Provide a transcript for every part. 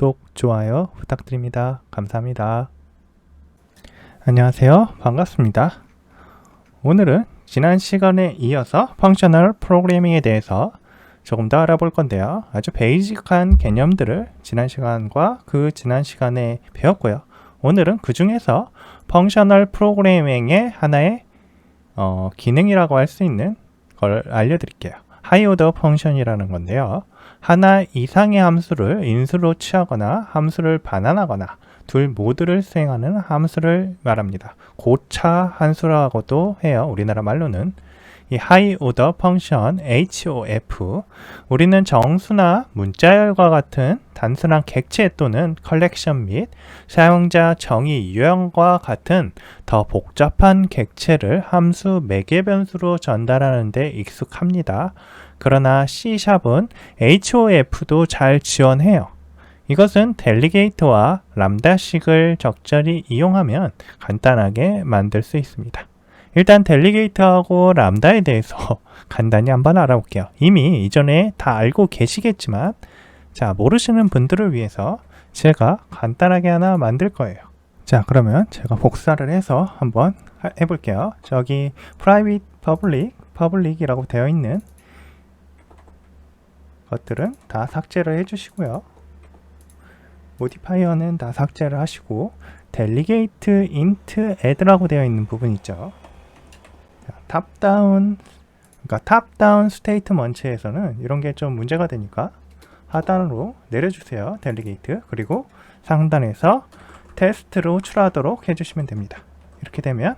구독, 좋아요 부탁드립니다. 감사합니다. 안녕하세요. 반갑습니다. 오늘은 지난 시간에 이어서 펑셔널 프로그래밍에 대해서 조금 더 알아볼 건데요. 아주 베이직한 개념들을 지난 시간과 그 지난 시간에 배웠고요. 오늘은 그 중에서 펑셔널 프로그래밍의 하나의 기능이라고 할 수 있는 걸 알려드릴게요. 하이 오더 펑션이라는 건데요. 하나 이상의 함수를 인수로 취하거나 함수를 반환하거나 둘 모두를 수행하는 함수를 말합니다. 고차 함수라고도 해요. 우리나라 말로는. 이 하이 오더 펑션 HOF, 우리는 정수나 문자열과 같은 단순한 객체 또는 컬렉션 및 사용자 정의 유형과 같은 더 복잡한 객체를 함수 매개 변수로 전달하는 데 익숙합니다. 그러나 C샵은 HOF도 잘 지원해요. 이것은 델리게이트와 람다식을 적절히 이용하면 간단하게 만들 수 있습니다. 일단 델리게이트하고 람다에 대해서 간단히 한번 알아볼게요. 이미 이전에 다 알고 계시겠지만 자, 모르시는 분들을 위해서 제가 간단하게 하나 만들 거예요. 자, 그러면 제가 복사를 해서 한번 해볼게요. 저기 private, public이라고 되어 있는 것들은 다 삭제를 해주시고요. 모디파이어는 다 삭제를 하시고 델리게이트 int add라고 되어 있는 부분 있죠. 탑다운 스테이트먼트에서는 이런 게 좀 문제가 되니까 하단으로 내려주세요. 델리게이트. 그리고 상단에서 테스트로 출하도록 해주시면 됩니다. 이렇게 되면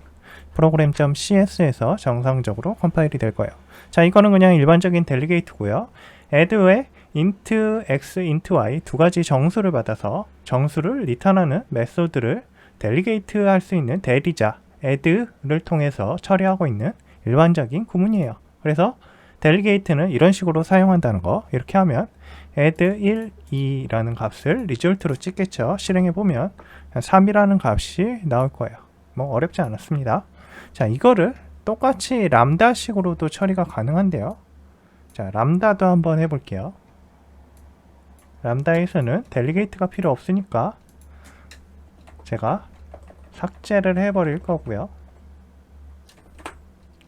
program.cs에서 정상적으로 컴파일이 될 거예요. 자, 이거는 그냥 일반적인 델리게이트고요. add에 int x, int y 두 가지 정수를 받아서 정수를 리턴하는 메소드를 델리게이트 할 수 있는 대리자 add를 통해서 처리하고 있는 일반적인 구문이에요. 그래서 델리게이트는 이런 식으로 사용한다는 거. 이렇게 하면 add 1, 2라는 값을 리졸트로 찍겠죠. 실행해보면 3이라는 값이 나올 거예요. 뭐 어렵지 않았습니다. 자, 이거를 똑같이 람다식으로도 처리가 가능한데요. 자, 람다도 한번 해볼게요. 람다에서는 델리게이트가 필요 없으니까 제가 삭제를 해버릴 거고요.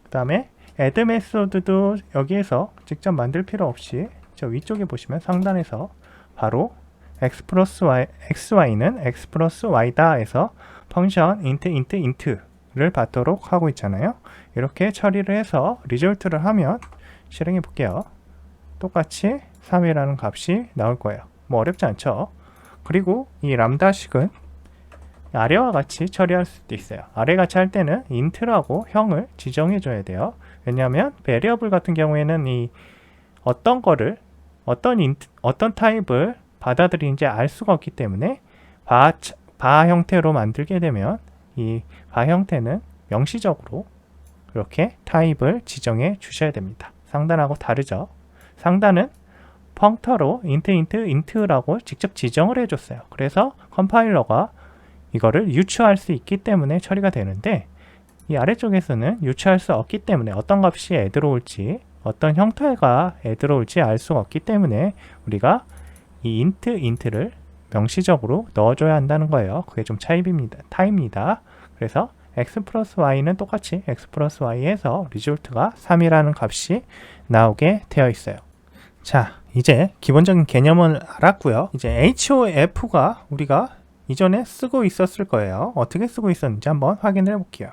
그 다음에 add 메소드도 여기에서 직접 만들 필요 없이 저 위쪽에 보시면 상단에서 바로 x 플러스 y, xy는 x 플러스 y다 해서 펑션 int를 받도록 하고 있잖아요. 이렇게 처리를 해서 리졸트를 하면 실행해 볼게요. 똑같이 3이라는 값이 나올 거예요. 뭐 어렵지 않죠? 그리고 이 람다식은 아래와 같이 처리할 수도 있어요. 아래같이 할 때는 int라고 형을 지정해 줘야 돼요. 왜냐하면 베리어블 같은 경우에는 이 어떤 타입을 받아들이는지 알 수가 없기 때문에 바 형태로 만들게 되면 이 바 형태는 명시적으로 이렇게 타입을 지정해 주셔야 됩니다. 상단하고 다르죠. 상단은 펑터로 int라고 직접 지정을 해줬어요. 그래서 컴파일러가 이거를 유추할 수 있기 때문에 처리가 되는데 이 아래쪽에서는 유추할 수 없기 때문에 어떤 값이 add로 올지 어떤 형태가 add로 올지 알 수가 없기 때문에 우리가 이 int를 명시적으로 넣어줘야 한다는 거예요. 그게 좀 타입입니다. 그래서 x 플러스 y는 똑같이 x 플러스 y에서 리졸트가 3이라는 값이 나오게 되어 있어요. 자, 이제 기본적인 개념을 알았고요. 이제 HOF가 우리가 이전에 쓰고 있었을 거예요. 어떻게 쓰고 있었는지 한번 확인을 해볼게요.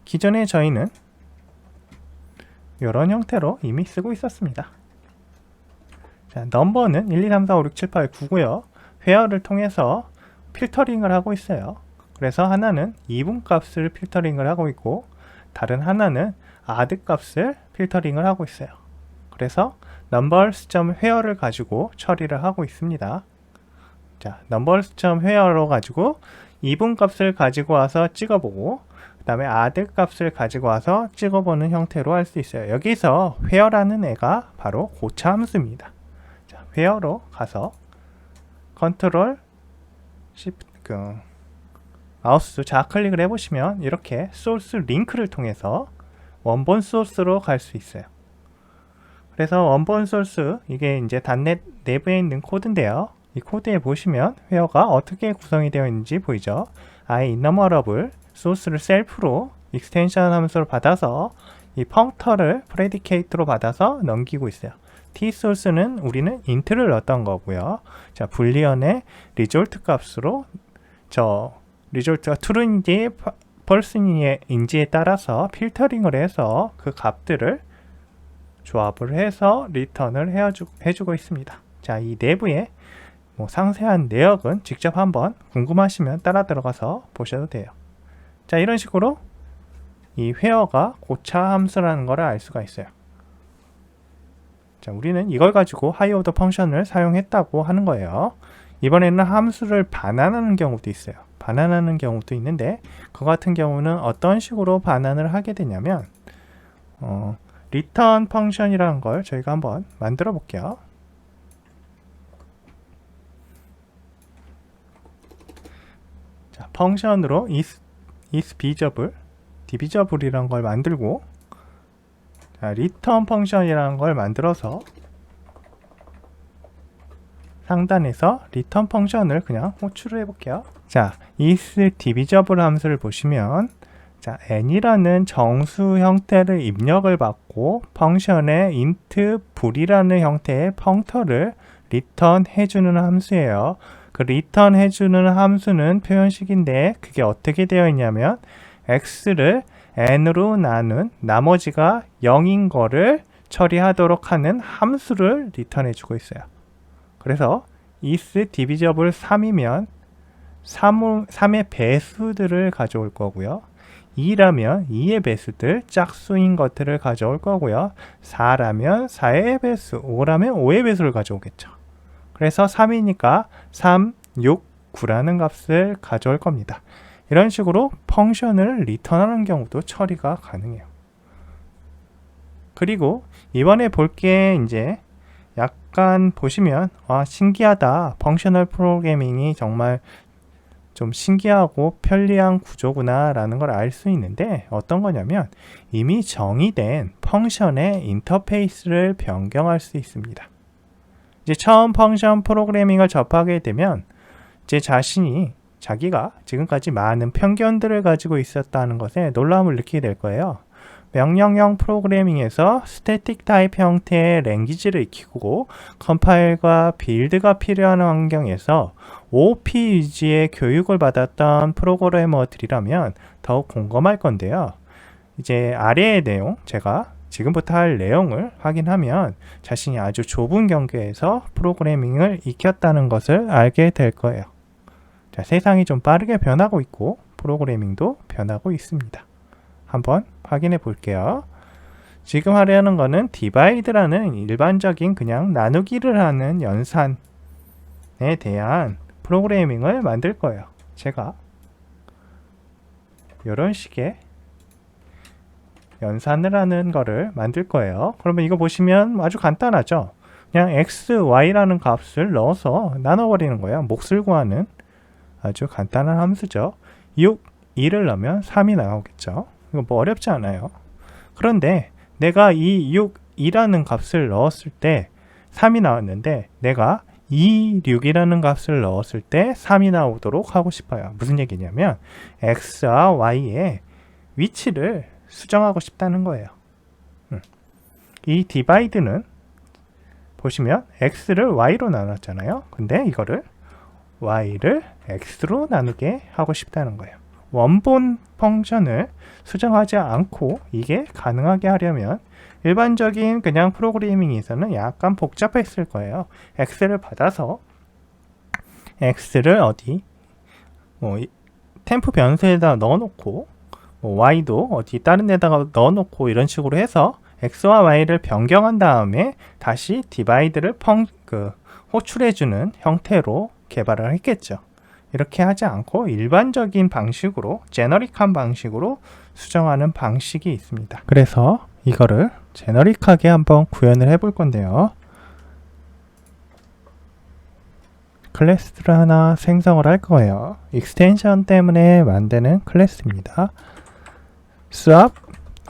기존에 저희는 이런 형태로 이미 쓰고 있었습니다. 자, 넘버는 1, 2, 3, 4, 5, 6, 7, 8, 9고요. 회어를 통해서 필터링을 하고 있어요. 그래서 하나는 이분 값을 필터링을 하고 있고 다른 하나는 add 값을 필터링을 하고 있어요. 그래서 numbers.where를 가지고 처리를 하고 있습니다. 자, numbers.where로 가지고 이분 값을 가지고 와서 찍어보고 그 다음에 add 값을 가지고 와서 찍어보는 형태로 할 수 있어요. 여기서 where라는 애가 바로 고차 함수입니다. 자, where로 가서 컨트롤 shift 마우스 좌클릭을 해보시면 이렇게 소스 링크를 통해서 원본 소스로 갈 수 있어요. 그래서 원본 소스, 이게 이제 .NET 내부에 있는 코드인데요. 이 코드에 보시면 회어가 어떻게 구성이 되어 있는지 보이죠? innumerable 소스를 셀프로 익스텐션 함수로 받아서 이 펑터를 프레디케이트로 받아서 넘기고 있어요. tsource는 우리는 int를 넣었던 거고요. 자, 불리언의 result 값으로 저 result가 true인지 false인지에 따라서 필터링을 해서 그 값들을 조합을 해서 리턴을 해주고 있습니다. 자, 이 내부에 상세한 내역은 직접 한번 궁금하시면 따라 들어가서 보셔도 돼요. 자, 이런 식으로 이 회어가 고차 함수라는 것을 알 수가 있어요. 자, 우리는 이걸 가지고 하이오더 펑션을 사용했다고 하는 거예요. 이번에는 함수를 반환하는 경우도 있어요. 반환하는 경우도 있는데 그 같은 경우는 어떤 식으로 반환을 하게 되냐면 return 펑션이라는 걸 저희가 한번 만들어 볼게요. 자, 펑션으로 is divisible, divisible이라는 걸 만들고, 자, return 펑션이라는 걸 만들어서 상단에서 return 펑션을 그냥 호출을 해볼게요. 자, is divisible 함수를 보시면, 자, n이라는 정수 형태를 입력을 받고 펑션에 int 불이라는 형태의 펑터를 return 해주는 함수예요. 그 return 해주는 함수는 표현식인데 그게 어떻게 되어 있냐면 x를 n으로 나눈 나머지가 0인 거를 처리하도록 하는 함수를 return 해주고 있어요. 그래서 is divisible 3이면 3의 배수들을 가져올 거고요. 2라면 2의 배수들, 짝수인 것들을 가져올 거고요. 4라면 4의 배수, 5라면 5의 배수를 가져오겠죠. 그래서 3이니까 3, 6, 9라는 값을 가져올 겁니다. 이런 식으로 펑션을 리턴하는 경우도 처리가 가능해요. 그리고 이번에 볼 게 이제 약간 보시면 신기하다. 펑셔널 프로그래밍이 정말 좀 신기하고 편리한 구조구나 라는 걸 알 수 있는데 어떤 거냐면 이미 정의된 펑션의 인터페이스를 변경할 수 있습니다. 이제 처음 펑션 프로그래밍을 접하게 되면 제 자기가 지금까지 많은 편견들을 가지고 있었다는 것에 놀라움을 느끼게 될 거예요. 명령형 프로그래밍에서 스태틱 타입 형태의 랭귀지를 익히고 컴파일과 빌드가 필요한 환경에서 OOP 위주의 교육을 받았던 프로그래머들이라면 더욱 공감할 건데요. 이제 아래의 내용, 제가 지금부터 할 내용을 확인하면 자신이 아주 좁은 경계에서 프로그래밍을 익혔다는 것을 알게 될 거예요. 자, 세상이 좀 빠르게 변하고 있고 프로그래밍도 변하고 있습니다. 한번 확인해 볼게요. 지금 하려는 거는 디바이드라는 일반적인 그냥 나누기를 하는 연산에 대한 프로그래밍을 만들 거예요. 제가 이런 식의 연산을 하는 거를 만들 거예요. 그러면 이거 보시면 아주 간단하죠. 그냥 x, y라는 값을 넣어서 나눠버리는 거예요. 몫을 구하는 아주 간단한 함수죠. 6, 2를 넣으면 3이 나오겠죠. 이거 뭐 어렵지 않아요. 그런데 내가 이 6, 2라는 값을 넣었을 때 3이 나왔는데 내가 2, 6이라는 값을 넣었을 때 3이 나오도록 하고 싶어요. 무슨 얘기냐면 x와 y의 위치를 수정하고 싶다는 거예요. 이 디바이드는 보시면 x를 y로 나눴잖아요. 근데 이거를 y를 x로 나누게 하고 싶다는 거예요. 원본 펑션을 수정하지 않고 이게 가능하게 하려면 일반적인 그냥 프로그래밍에서는 약간 복잡했을 거예요. x를 받아서 x를 어디 템프 변수에다 넣어놓고 y도 어디 다른 데다가 넣어놓고 이런 식으로 해서 x와 y를 변경한 다음에 다시 디바이드를 호출해주는 형태로 개발을 했겠죠. 이렇게 하지 않고 일반적인 방식으로 제너릭한 방식으로 수정하는 방식이 있습니다. 그래서 이거를 제너릭하게 한번 구현을 해볼 건데요. 클래스를 하나 생성을 할 거예요. 익스텐션 때문에 만드는 클래스입니다. swap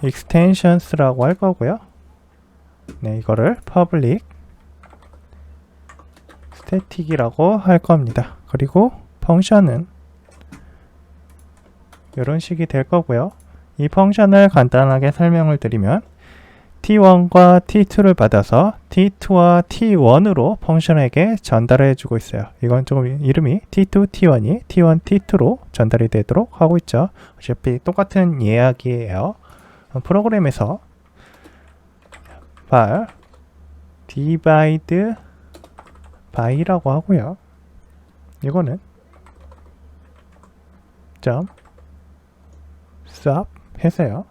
extensions라고 할 거고요. 네, 이거를 public 스태틱이라고 할 겁니다. 그리고 펑션은 이런 식이 될 거고요. 이 펑션을 간단하게 설명을 드리면 t1과 t2를 받아서 t2와 t1으로 펑션에게 전달해 주고 있어요. 이건 조금 이름이 t2, t1이 t1, t2로 전달이 되도록 하고 있죠. 어차피 똑같은 이야기예요. 프로그램에서 var divide by라고 하고요. 이거는 swap 해서요.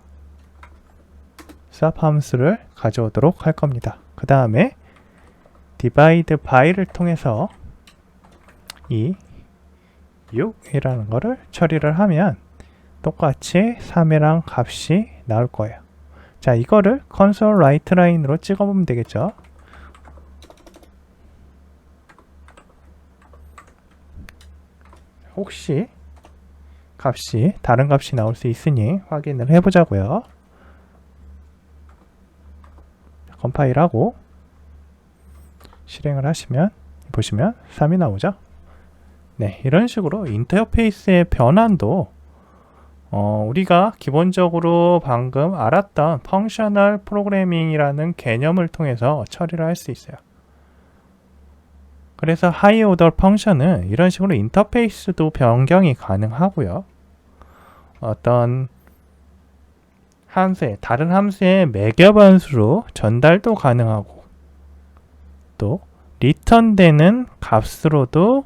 swap 함수를 가져오도록 할 겁니다. 그 다음에 divide by를 통해서 이 6이라는 거를 처리를 하면 똑같이 3이랑 값이 나올 거예요. 자, 이거를 console write line으로 찍어보면 되겠죠. 혹시 값이 다른 값이 나올 수 있으니 확인을 해보자고요. 컴파일하고 실행을 하시면 보시면 3이 나오죠. 네, 이런 식으로 인터페이스의 변환도 우리가 기본적으로 방금 알았던 펑셔널 프로그래밍이라는 개념을 통해서 처리를 할 수 있어요. 그래서 하이 오더 펑션은 이런 식으로 인터페이스도 변경이 가능하고요. 어떤 함수에, 다른 함수의 매개 변수로 전달도 가능하고 또 리턴되는 값으로도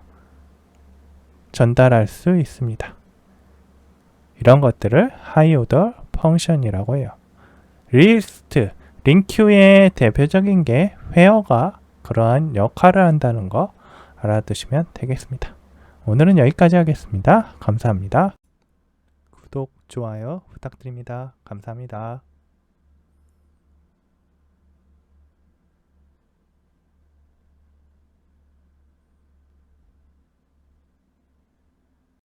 전달할 수 있습니다. 이런 것들을 하이 오더 펑션이라고 해요. 리스트, 링큐의 대표적인 게 where가 그러한 역할을 한다는 거 알아두시면 되겠습니다. 오늘은 여기까지 하겠습니다. 감사합니다. 구독, 좋아요 부탁드립니다. 감사합니다.